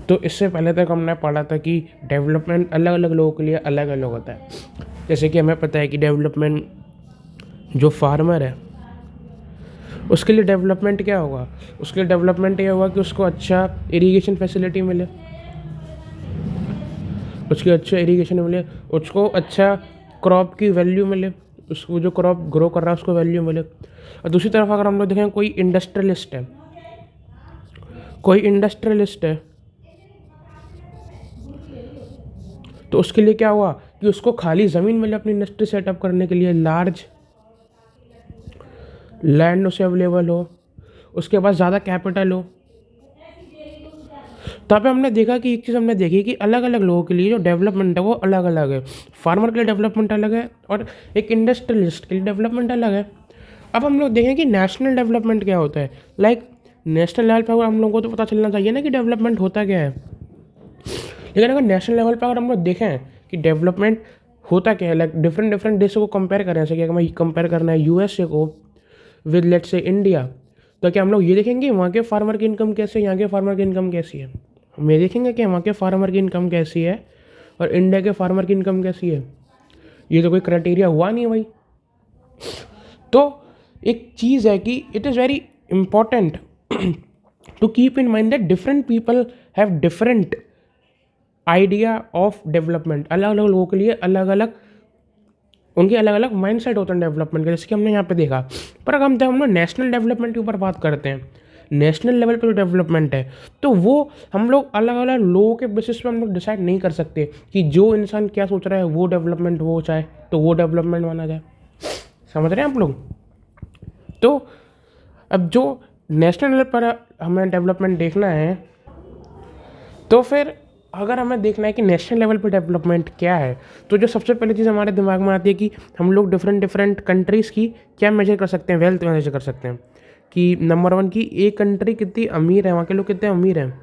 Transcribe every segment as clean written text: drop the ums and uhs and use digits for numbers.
तो इससे पहले तक हमने पढ़ा था कि डेवलपमेंट अलग अलग लोगों के लिए अलग अलग होता है। जैसे कि हमें पता है कि डेवलपमेंट जो फार्मर है उसके लिए डेवलपमेंट क्या होगा, उसके लिए डेवलपमेंट ये होगा कि उसको अच्छा इरिगेशन फैसिलिटी मिले, उसकी अच्छा इरिगेशन मिले, उसको अच्छा क्रॉप की वैल्यू मिले, उसको जो क्रॉप ग्रो कर रहा है उसको वैल्यू मिले। और दूसरी तरफ अगर हम लोग देखें कोई इंडस्ट्रियलिस्ट है तो उसके लिए क्या हुआ कि उसको खाली ज़मीन मिले अपनी इंडस्ट्री सेटअप करने के लिए, लार्ज लैंड उसे अवेलेबल हो, उसके पास ज़्यादा कैपिटल हो। तहाँ पे हमने देखा कि एक चीज़ हमने देखी कि अलग अलग लोगों के लिए जो डेवलपमेंट है वो अलग अलग है। फार्मर के लिए डेवलपमेंट अलग है और एक इंडस्ट्रियलिस्ट के लिए डेवलपमेंट अलग है। अब हम लोग देखें कि नेशनल डेवलपमेंट क्या होता है। नेशनल लेवल पर हम लोगों को तो पता चलना चाहिए ना कि डेवलपमेंट होता क्या है। लेकिन अगर नेशनल लेवल पर अगर हम लोग देखें कि डेवलपमेंट होता क्या है, डिफरेंट डिफरेंट देशों को कंपेयर करें, जैसे कि अगर हमें कंपेयर करना है यूएसए को विद लेट्स से इंडिया, तो क्या हम लोग ये देखेंगे वहाँ के फार्मर की इनकम कैसे है, यहाँ के फार्मर की इनकम कैसी है। हम ये देखेंगे कि वहाँ के फार्मर की इनकम कैसी है और इंडिया के फार्मर की इनकम कैसी है। ये तो कोई क्राइटेरिया हुआ नहीं भाई। तो एक चीज़ है कि it is very important to keep in mind that different people have different idea of development. अलग अलग लोगों के लिए अलग अलग उनके अलग अलग माइंड सेट होते हैं डेवलपमेंट के, जैसे कि हमने यहाँ पे देखा। पर अगर हम लोग नेशनल डेवलपमेंट के ऊपर बात करते हैं, नेशनल लेवल पे जो डेवलपमेंट है तो वो हम लोग अलग अलग लोगों के बेसिस पे हम लोग डिसाइड नहीं कर सकते कि जो इंसान क्या सोच रहा है वो डेवलपमेंट वो चाहे तो वो डेवलपमेंट माना जाए। समझ रहे हैं आप लोग। तो अब जो नेशनल लेवल पर हमें डेवलपमेंट देखना है, तो फिर अगर हमें देखना है कि नेशनल लेवल पर डेवलपमेंट क्या है, तो जो सबसे पहली चीज़ हमारे दिमाग में आती है कि हम लोग डिफरेंट डिफरेंट कंट्रीज़ की क्या मेजर कर सकते हैं, वेल्थ मेजर कर सकते हैं कि नंबर 1 की एक कंट्री कितनी अमीर है, वहाँ के लोग कितने अमीर हैं।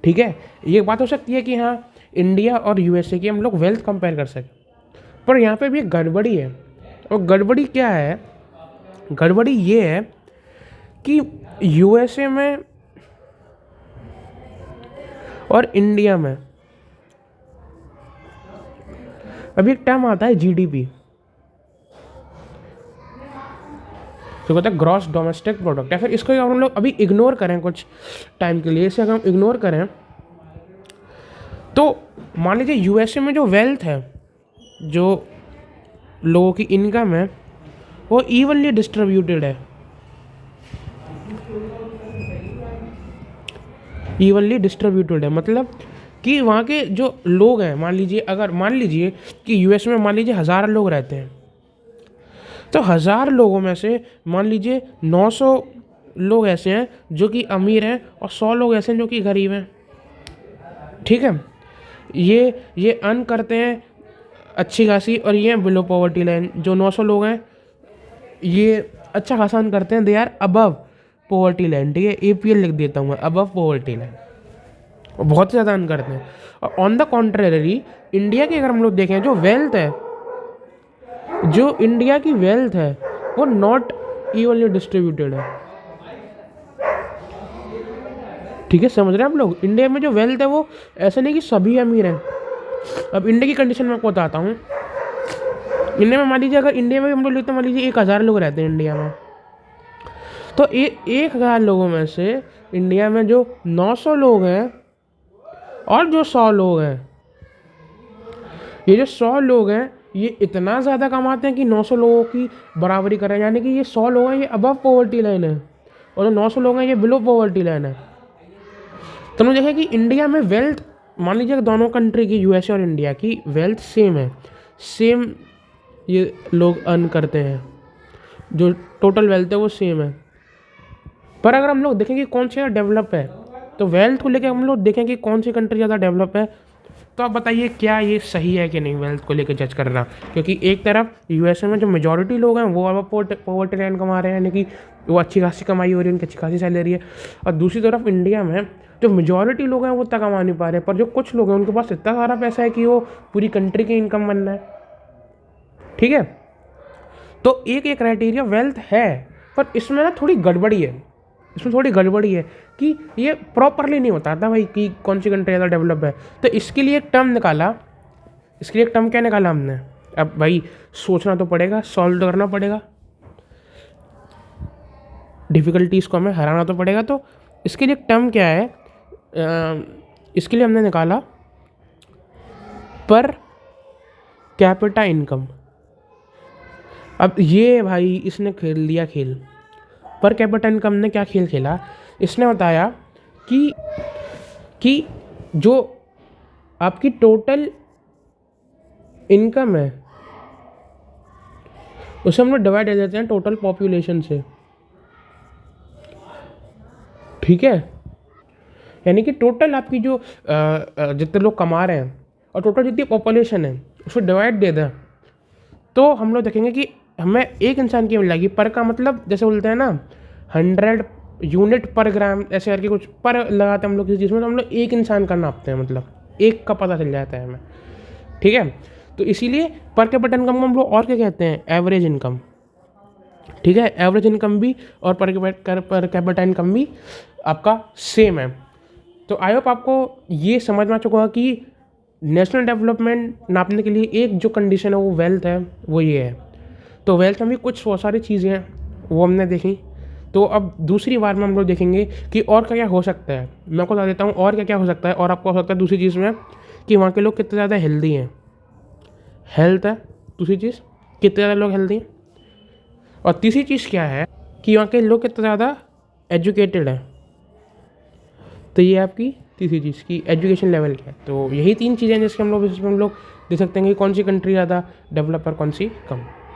ठीक है, ये बात हो सकती है कि हाँ इंडिया और यूएसए की हम लोग वेल्थ कंपेयर कर सकें। पर यहाँ पे भी एक गड़बड़ी है, और गड़बड़ी क्या है, गड़बड़ी ये है कि यूएसए में और इंडिया में अभी एक टर्म आता है जीडीपी, जो कहता है ग्रॉस डोमेस्टिक प्रोडक्ट। या फिर इसको हम लोग अभी इग्नोर करें कुछ टाइम के लिए, इसे अगर हम इग्नोर करें तो मान लीजिए यूएसए में जो वेल्थ है, जो लोगों की इनकम है, वो इवनली डिस्ट्रीब्यूटेड है। इवनली डिस्ट्रीब्यूटेड है मतलब कि वहाँ के जो लोग हैं, मान लीजिए कि यूएस में मान लीजिए 1000 लोग रहते हैं, तो 1000 लोगों में से मान लीजिए 900 लोग ऐसे हैं जो कि अमीर हैं और 100 लोग ऐसे हैं जो कि गरीब हैं। ठीक है, ये अर्न करते हैं अच्छी खासी, और ये बिलो पॉवर्टी लाइन। जो 900 लोग हैं ये अच्छा खासा अर्न करते हैं, they are above poverty line. ठीक है, एपीएल लिख देता हूँ मैं, अबव पॉवर्टी लाइन, और बहुत ज़्यादा अर्न करते हैं। और ऑन द कॉन्ट्रेरी इंडिया की अगर हम लोग देखें, जो वेल्थ है, जो इंडिया की वेल्थ है वो नॉट इवनली डिस्ट्रीब्यूटेड है। ठीक है, समझ रहे हैं आप लोग। इंडिया में जो वेल्थ है वो ऐसा नहीं कि सभी अमीर हैं। अब इंडिया की कंडीशन मैं आपको बताता हूँ। इंडिया में मान लीजिए, अगर इंडिया में हम लोग लेते हैं, मान लीजिए 1000 लोग रहते हैं इंडिया में, तो 1000 लोगों में से इंडिया में जो 900 लोग हैं और जो 100 लोग हैं, ये जो 100 लोग हैं ये इतना ज़्यादा कमाते हैं कि 900 लोगों की बराबरी करें, यानी कि ये 100 लोग हैं ये अबव पॉवर्टी लाइन है और जो 900 लोग हैं ये बिलो पॉवर्टी लाइन है। तो हमने देखा कि इंडिया में वेल्थ, मान लीजिए दोनों कंट्री की, यूएसए और इंडिया की वेल्थ सेम है, सेम ये लोग अर्न करते हैं, जो टोटल वेल्थ है वो सेम है। पर अगर हम लोग देखें कि कौन सी ज़्यादा डेवलप है, तो वेल्थ को लेकर हम लोग देखें कि कौन सी कंट्री ज़्यादा डेवलप है, तो आप बताइए क्या ये सही है कि नहीं वेल्थ को लेकर जज करना। क्योंकि एक तरफ यूएसए में जो मेजॉरिटी लोग हैं वो अब पॉवर्टी लाइन कमा रहे हैं, यानी कि वो अच्छी खासी कमाई हो रही है, उनकी अच्छी खासी सैलरी है। और दूसरी तरफ इंडिया में जो मेजॉरिटी लोग हैं वो इतना कमा नहीं पा रहे, पर जो कुछ लोग हैं उनके पास इतना सारा पैसा है कि वो पूरी कंट्री की इनकम बनना है। ठीक है, तो एक क्राइटेरिया वेल्थ है, पर इसमें ना थोड़ी गड़बड़ी है। इसमें थोड़ी गड़बड़ी है कि ये प्रॉपरली नहीं बताता भाई कि कौन सी कंट्री ज़्यादा डेवलप है। तो इसके लिए एक टर्म निकाला, इसके लिए एक टर्म क्या निकाला हमने, अब भाई सोचना तो पड़ेगा, सॉल्व तो करना पड़ेगा, डिफ़िकल्टीज़ को हमें हराना तो पड़ेगा। तो इसके लिए एक टर्म क्या है, इसके लिए हमने निकाला पर कैपिटा इनकम। अब ये भाई इसने खेल लिया खेल, पर कैपिटा इनकम ने क्या खेल खेला, इसने बताया कि जो आपकी टोटल इनकम है उसे हम लोग डिवाइड कर देते हैं टोटल पॉपुलेशन से, ठीक है। यानी कि टोटल आपकी जो जितने लोग कमा रहे हैं और टोटल जितनी पॉपुलेशन है उसको डिवाइड दे दें, तो हम लोग देखेंगे कि हमें एक इंसान की मिलेगी। पर का मतलब जैसे बोलते हैं ना 100 यूनिट पर ग्राम, ऐसे करके कुछ पर लगाते हैं हम लोग किसी चीज़ में, तो हम लोग एक इंसान का नापते हैं, मतलब एक का पता चल जाता है हमें, ठीक है। तो इसीलिए पर कैपिटा इनकम को हम लोग और क्या कहते हैं, एवरेज इनकम, ठीक है। एवरेज इनकम भी और पर कैपिटा इनकम भी आपका सेम है। तो आई होप आपको ये समझ में आ चुका होगा कि नेशनल डेवलपमेंट नापने के लिए एक जो कंडीशन है वो वेल्थ है, वो ये है। तो वेल्थ में भी कुछ बहुत सारी चीज़ें हैं वो हमने देखी। तो अब दूसरी बार में हम लोग देखेंगे कि और क्या क्या हो सकता है। मैं आपको बता देता हूँ और क्या क्या हो सकता है। और आपको हो सकता है दूसरी चीज़ में कि वहाँ के लोग कितने ज़्यादा हेल्दी हैं, हेल्थ है दूसरी चीज़, कितने ज़्यादा लोग हेल्दी हैं। और तीसरी चीज़ क्या है कि वहाँ के लोग कितने ज़्यादा एजुकेटेड हैं। तो ये आपकी तीसरी चीज़ की एजुकेशन लेवल क्या है। तो यही 3 चीज़ें हैं जिसके हम लोग देख सकते हैं कि कौन सी कंट्री ज़्यादा डेवलप और कौन सी कम।